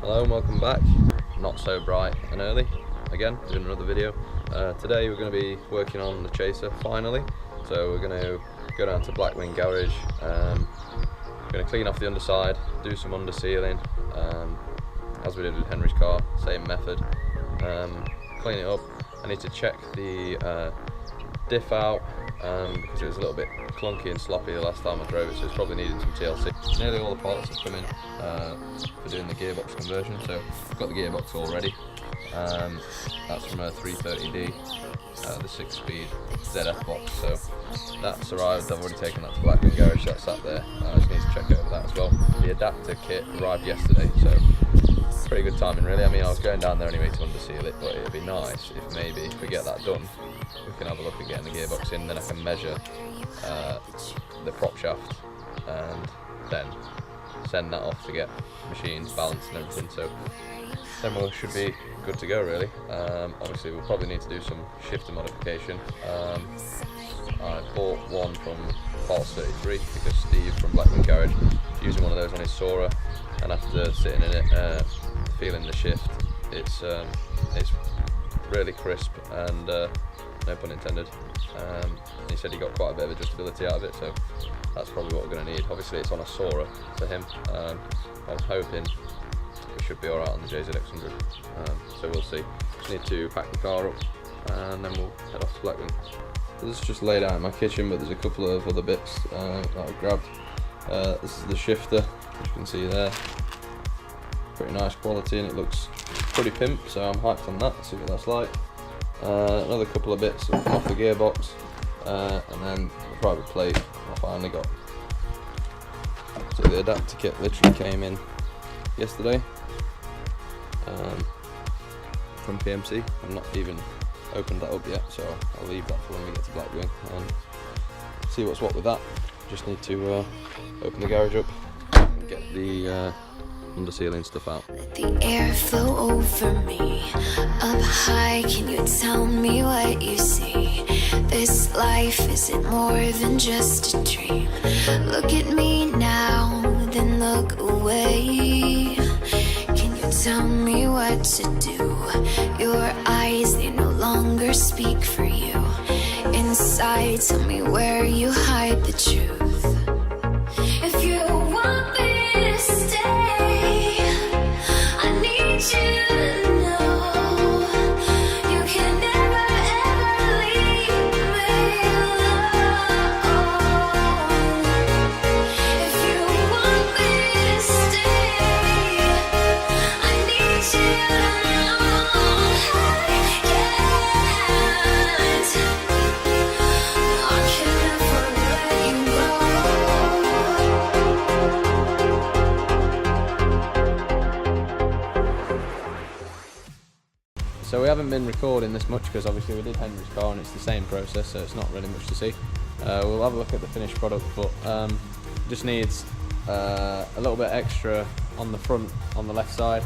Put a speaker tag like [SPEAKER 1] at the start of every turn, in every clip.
[SPEAKER 1] Hello and welcome back. Not so bright and early. Again, doing another video. Today we're going to be working on the Chaser finally. So we're going to go down to Blackwing Garage. We're going to clean off the underside, do some undersealing, as we did with Henry's car, same method. Clean it up. I need to check the diff out because it was a little bit clunky and sloppy the last time I drove it, so it's probably needed some TLC. Nearly all the parts have come in for doing the gearbox conversion, so I've got the gearbox all ready. That's from a 330D, the 6-speed ZF box, so that's arrived. I've already taken that to Blackwing Garage, so that's sat there. I just need to check over that as well. The adapter kit arrived yesterday, so pretty good timing really. I mean, I was going down there anyway to underseal it, but it'd be nice if maybe if we get that done, we can have a look at getting the gearbox in, then I can measure the prop shaft and then send that off to get machines balanced and everything, so then we should be good to go really. Obviously we'll probably need to do some shifter modification. I bought one from Parts 33 because Steve from Blackwing Garage is using one of those on his Sora, and after sitting in it, feeling the shift, it's really crisp and no pun intended. He said he got quite a bit of adjustability out of it, so that's probably what we're going to need. Obviously it's on a Sora for him. I'm hoping we should be alright on the JZX100, so we'll see. Just need to pack the car up and then we'll head off to Blackwing. This is just laid out in my kitchen, but there's a couple of other bits that I've grabbed. This is the shifter, as you can see there. Pretty nice quality and it looks pretty pimp, so I'm hyped on that. See what that's like. Another couple of bits off the gearbox, and then the private plate I finally got. So the adapter kit literally came in yesterday from PMC. I've not even opened that up yet, so I'll leave that for when we get to Blackwing and see what's what with that. Just need to open the garage up and get the undersealing stuff out.
[SPEAKER 2] Let the air flow over me, up high, can you tell me what you see? This life, is it more than just a dream? Look at me now, then look away. Can you tell me what to do? Your eyes, they no longer speak for you. Inside, tell me where you hide the truth. If you want me to stay, I need you to know you can never ever leave me alone. If you want me to stay, I need you to know I can never let you go.
[SPEAKER 3] So we haven't been recording this much because obviously we did Henry's car and it's the same process, so it's not really much to see. We'll have a look at the finished product, but just needs a little bit extra on the front, on the left side,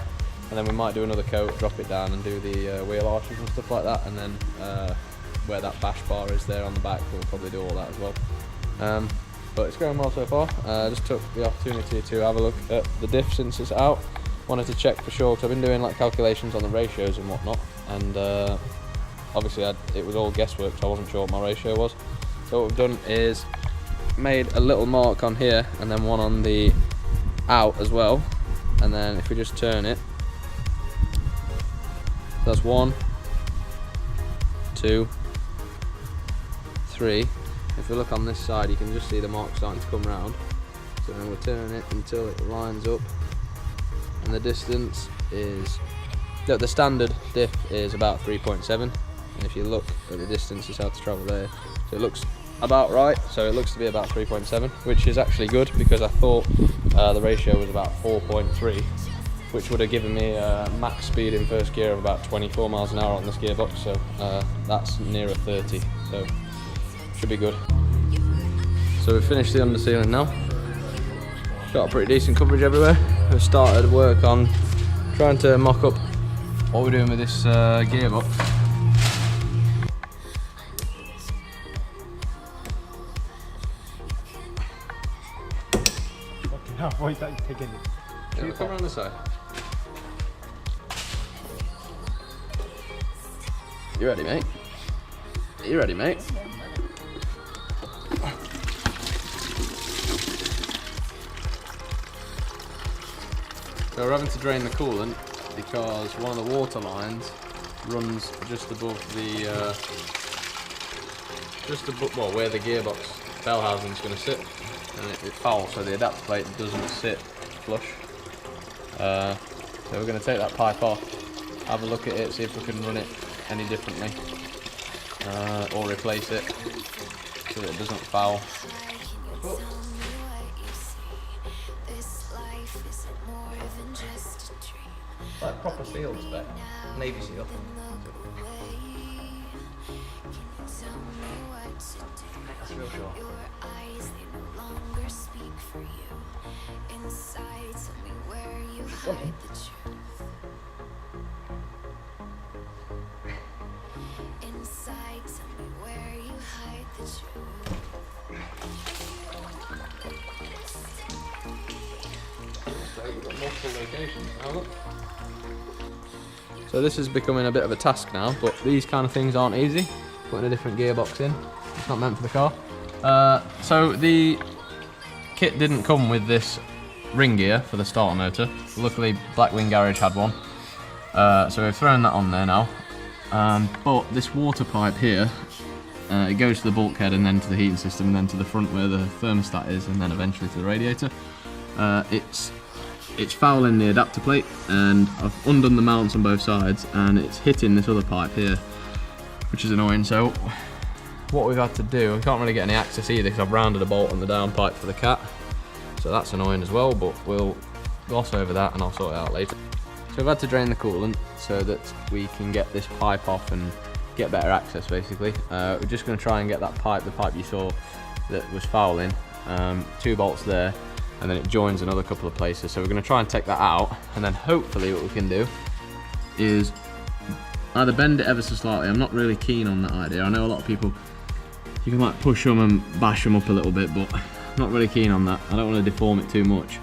[SPEAKER 3] and then we might do another coat, drop it down and do the wheel arches and stuff like that, and then where that bash bar is there on the back, we'll probably do all that as well. But it's going well so far. Just took the opportunity to have a look at the diff since it's out. Wanted to check for sure, because I've been doing like calculations on the ratios and whatnot, and obviously it was all guesswork, so I wasn't sure what my ratio was. So what we've done is made a little mark on here and then one on the out as well, and then if we just turn it, that's 1, 2, 3. If we look on this side, you can just see the mark starting to come round. So then we'll turn it until it lines up, and the distance is, the standard diff is about 3.7, and if you look at the distance it's how to travel there, so it looks about right, so it looks to be about 3.7, which is actually good because I thought the ratio was about 4.3, which would have given me a max speed in first gear of about 24 miles an hour on this gearbox, so that's nearer 30, so should be good. So we've finished the undersealing now. Got a pretty decent coverage everywhere. We've started work on trying to mock up what we're doing with this gearbox.
[SPEAKER 4] Fucking hell, why is that taking it?
[SPEAKER 1] Can you come around this side?
[SPEAKER 3] You ready, mate? You ready, mate? So we're having to drain the coolant because one of the water lines runs just above the, well, where the gearbox bell housing is going to sit, and it's foul, so the adapter plate doesn't sit flush. So we're going to take that pipe off, have a look at it, see if we can run it any differently, or replace it so that it doesn't foul. Like proper seal spec, Navy seal. That's real sure. We've got multiple locations now, look. So this is becoming a bit of a task now, but these kind of things aren't easy. Putting a different gearbox in, it's not meant for the car. So the kit didn't come with this ring gear for the starter motor. Luckily Blackwing Garage had one. So we've thrown that on there now. But this water pipe here, it goes to the bulkhead and then to the heating system and then to the front where the thermostat is and then eventually to the radiator. It's fouling the adapter plate, and I've undone the mounts on both sides and it's hitting this other pipe here, which is annoying. So what we've had to do, we can't really get any access either because I've rounded a bolt on the down pipe for the cat, so that's annoying as well, but we'll gloss over that and I'll sort it out later. So we've had to drain the coolant so that we can get this pipe off and get better access basically. We're just going to try and get that pipe, the pipe you saw that was fouling, 2 bolts there, and then it joins another couple of places. So we're going to try and take that out, and then hopefully what we can do is either bend it ever so slightly. I'm not really keen on that idea. I know a lot of people, you can like push them and bash them up a little bit, but I'm not really keen on that. I don't want to deform it too much.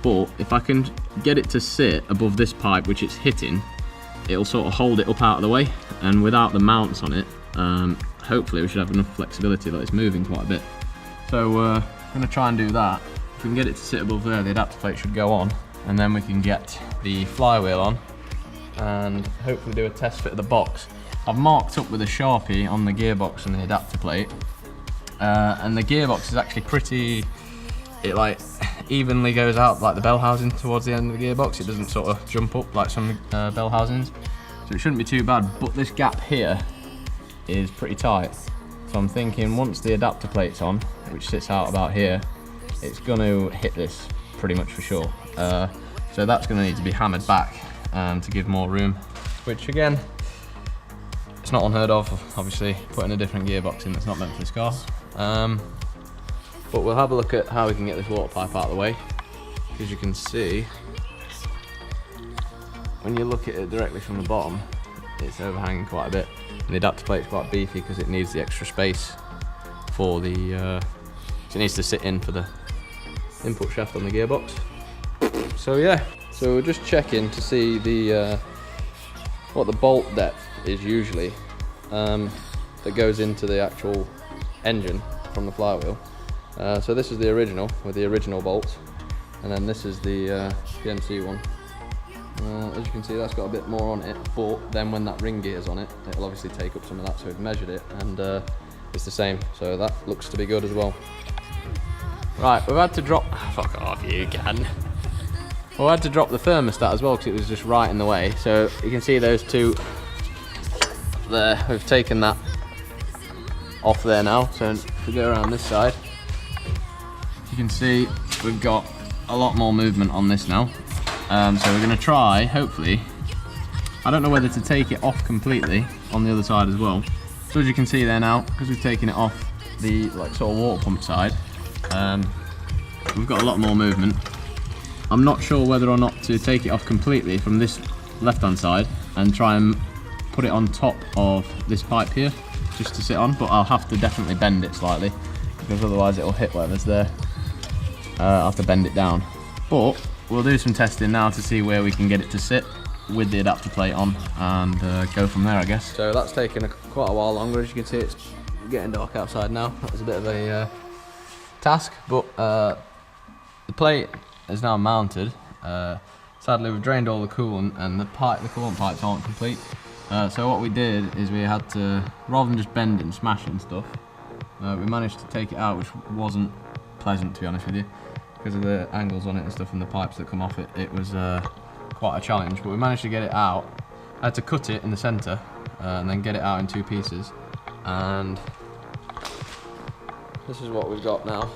[SPEAKER 3] But if I can get it to sit above this pipe which it's hitting, it'll sort of hold it up out of the way, and without the mounts on it, hopefully we should have enough flexibility that it's moving quite a bit. So I'm going to try and do that. If we can get it to sit above there, the adapter plate should go on, and then we can get the flywheel on and hopefully do a test fit of the box. I've marked up with a Sharpie on the gearbox and the adapter plate, and the gearbox is actually pretty, it like evenly goes out like the bell housing towards the end of the gearbox. It doesn't sort of jump up like some bell housings, so it shouldn't be too bad, but this gap here is pretty tight. So I'm thinking once the adapter plate's on, which sits out about here, it's going to hit this pretty much for sure. So that's going to need to be hammered back to give more room, which again, it's not unheard of, obviously, putting a different gearbox in that's not meant for this car. But we'll have a look at how we can get this water pipe out of the way. As you can see, when you look at it directly from the bottom, it's overhanging quite a bit. And the adapter plate's quite beefy because it needs the extra space for the, it needs to sit in for the input shaft on the gearbox. So yeah, so we're just checking to see the what the bolt depth is usually that goes into the actual engine from the flywheel. So this is the original with the original bolts, and then this is the PMC one. As you can see, that's got a bit more on it, but then when that ring gear's on it, it'll obviously take up some of that, so we've measured it and it's the same, so that looks to be good as well. Right, we've had to drop, fuck off you can. We had to drop the thermostat as well because it was just right in the way. So you can see those two there, we've taken that off there now. So if we go around this side, you can see we've got a lot more movement on this now. So we're going to try, hopefully, I don't know whether to take it off completely on the other side as well. So as you can see there now, because we've taken it off the like sort of water pump side, we've got a lot more movement. I'm not sure whether or not to take it off completely from this left hand side and try and put it on top of this pipe here just to sit on, but I'll have to definitely bend it slightly because otherwise it'll hit whatever's there. I'll have to bend it down, but we'll do some testing now to see where we can get it to sit. with the adapter plate on and go from there, I guess. So that's taken quite a while longer. As you can see, it's getting dark outside now. That was a bit of a task, but the plate is now mounted. Sadly, we've drained all the coolant and the coolant pipes aren't complete. So what we did is we had to, rather than just bend it and smash it and stuff, we managed to take it out, which wasn't pleasant, to be honest with you, because of the angles on it and stuff and the pipes that come off it. It was quite a challenge, but we managed to get it out. I had to cut it in the centre and then get it out in 2 pieces, and this is what we've got now.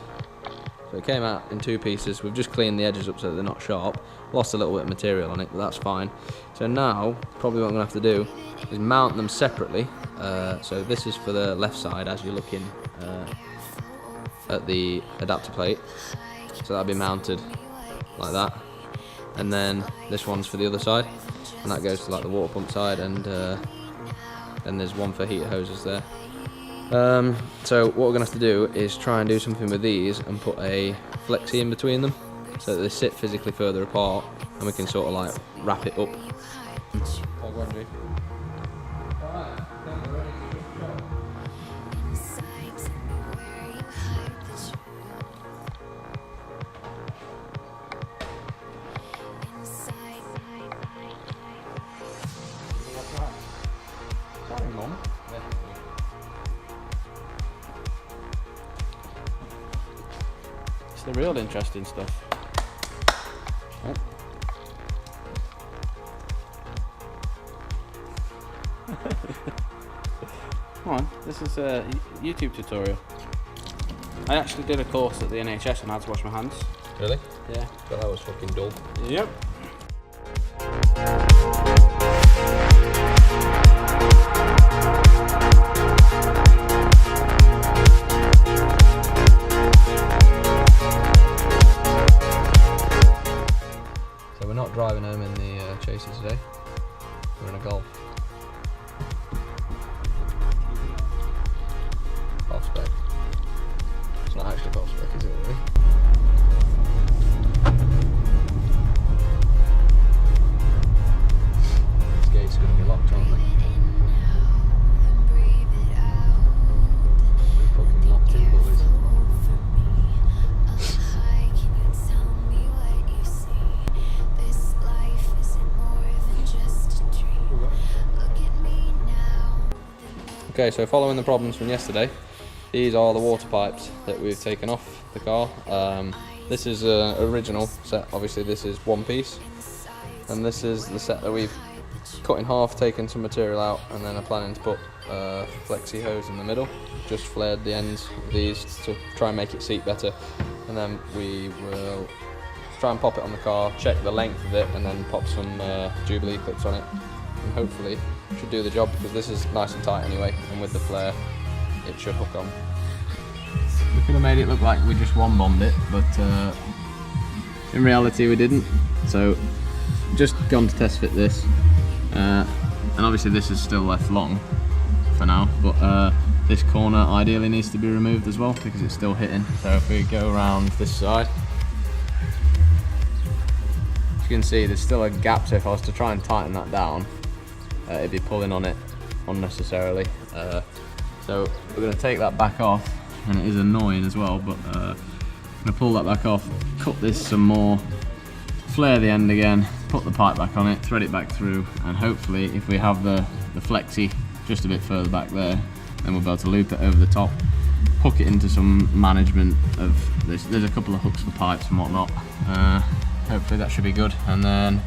[SPEAKER 3] So it came out in 2 pieces. We've just cleaned the edges up so that they're not sharp. Lost a little bit of material on it, but that's fine. So now, probably what I'm going to have to do is mount them separately. So this is for the left side as you're looking at the adapter plate. So that'll be mounted like that. And then this one's for the other side. And that goes to like the water pump side, and then there's one for heater hoses there. So what we're going to have to do is try and do something with these and put a flexi in between them so that they sit physically further apart, and we can sort of like wrap it up.
[SPEAKER 1] Sorry, Mum.
[SPEAKER 3] It's the real interesting stuff. Oh. Come on, this is a YouTube tutorial. I actually did a course at the NHS on how to wash my hands.
[SPEAKER 1] Really?
[SPEAKER 3] Yeah.
[SPEAKER 1] But that was fucking dull.
[SPEAKER 3] Yep.
[SPEAKER 1] So we're not driving home in the Chaser today. We're in a Golf. Half spec. It's not actually half spec, is it really? These gates are going to be locked, aren't they? We're fucking locked in, boys. Okay, so following the problems from yesterday, these are the water pipes that we've taken off the car. This is an original set, obviously this is one piece, and this is the set that we've cut in half, taken some material out, and then are planning to put a flexi hose in the middle. Just flared the ends of these to try and make it seat better, and then we will try and pop it on the car, check the length of it, and then pop some Jubilee clips on it, and hopefully should do the job, because this is nice and tight anyway, and with the flare it should hook on.
[SPEAKER 3] We could have made it look like we just one-bombed it, but in reality we didn't. So just gone to test fit this, and obviously this is still left long for now, but this corner ideally needs to be removed as well because it's still hitting. So if we go around this side, as you can see there's still a gap, so if I was to try and tighten that down, it'd be pulling on it unnecessarily. So we're going to take that back off, and it is annoying as well, but I'm going to pull that back off, cut this some more, flare the end again, put the pipe back on it, thread it back through, and hopefully if we have the flexi just a bit further back there, then we'll be able to loop it over the top, hook it into some management of this. There's a couple of hooks for pipes and whatnot. Hopefully that should be good, and then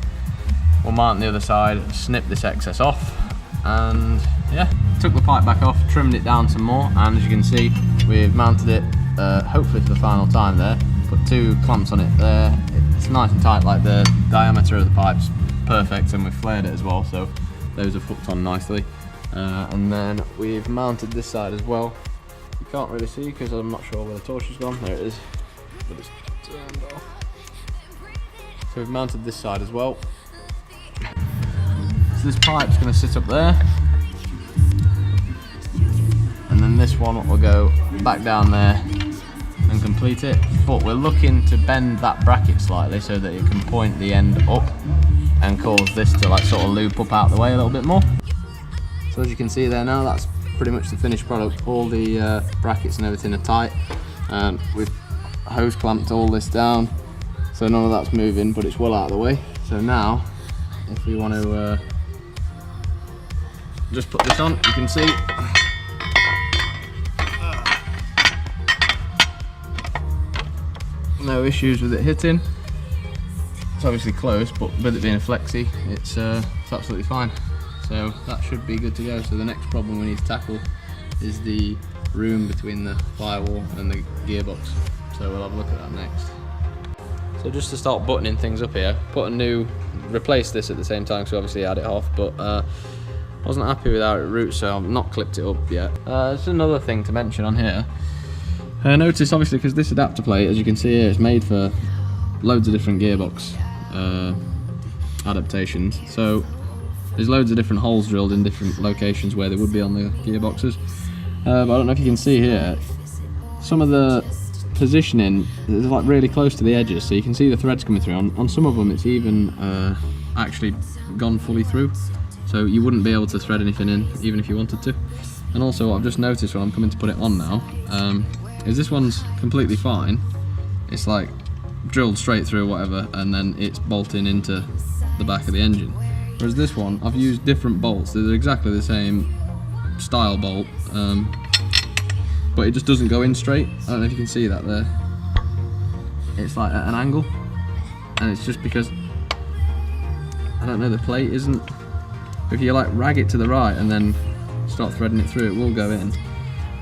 [SPEAKER 3] we'll mount the other side, snip this excess off, and yeah, took the pipe back off, trimmed it down some more, and as you can see we've mounted it hopefully for the final time there. Put 2 clamps on it there. It's nice and tight, like the diameter of the pipe's perfect, and we've flared it as well, so those have hooked on nicely. And then we've mounted this side as well. You can't really see because I'm not sure where the torch has gone. There it is, but it's turned off. So we've mounted this side as well. So this pipe's going to sit up there, and then this one will go back down there and complete it. But we're looking to bend that bracket slightly so that it can point the end up, and cause this to like sort of loop up out the way a little bit more. So as you can see there now, that's pretty much the finished product. All the brackets and everything are tight. We've hose clamped all this down, so none of that's moving, but it's well out of the way. So now, if we want to just put this on, you can see no issues with it hitting. It's obviously close, but with it being a flexi, it's absolutely fine. So that should be good to go. So the next problem we need to tackle is the room between the firewall and the gearbox. So we'll have a look at that next. So just to start buttoning things up here, replace this at the same time, so obviously add it off, but I wasn't happy with how it routes, so I've not clipped it up yet. There's another thing to mention on here. Notice obviously, because this adapter plate, as you can see here, is made for loads of different gearbox adaptations. So there's loads of different holes drilled in different locations where they would be on the gearboxes. But I don't know if you can see here, some of the positioning is like really close to the edges, so you can see the threads coming through. On some of them it's even actually gone fully through, so you wouldn't be able to thread anything in even if you wanted to. And also what I've just noticed when I'm coming to put it on now, is this one's completely fine. It's like drilled straight through whatever, and then it's bolting into the back of the engine. Whereas this one, I've used different bolts. They're exactly the same style bolt, but it just doesn't go in straight. I don't know if you can see that there. It's like at an angle, and it's just because, I don't know, the plate isn't. If you like rag it to the right and then start threading it through, it will go in.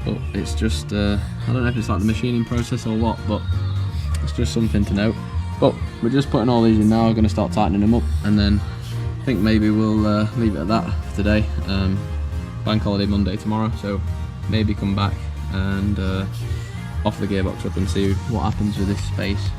[SPEAKER 3] But it's just, I don't know if it's like the machining process or what, but it's just something to note. But we're just putting all these in now. We're going to start tightening them up, and then I think maybe we'll leave it at that for today. Bank holiday Monday tomorrow, so maybe come back and off the gearbox up and see what happens with this space.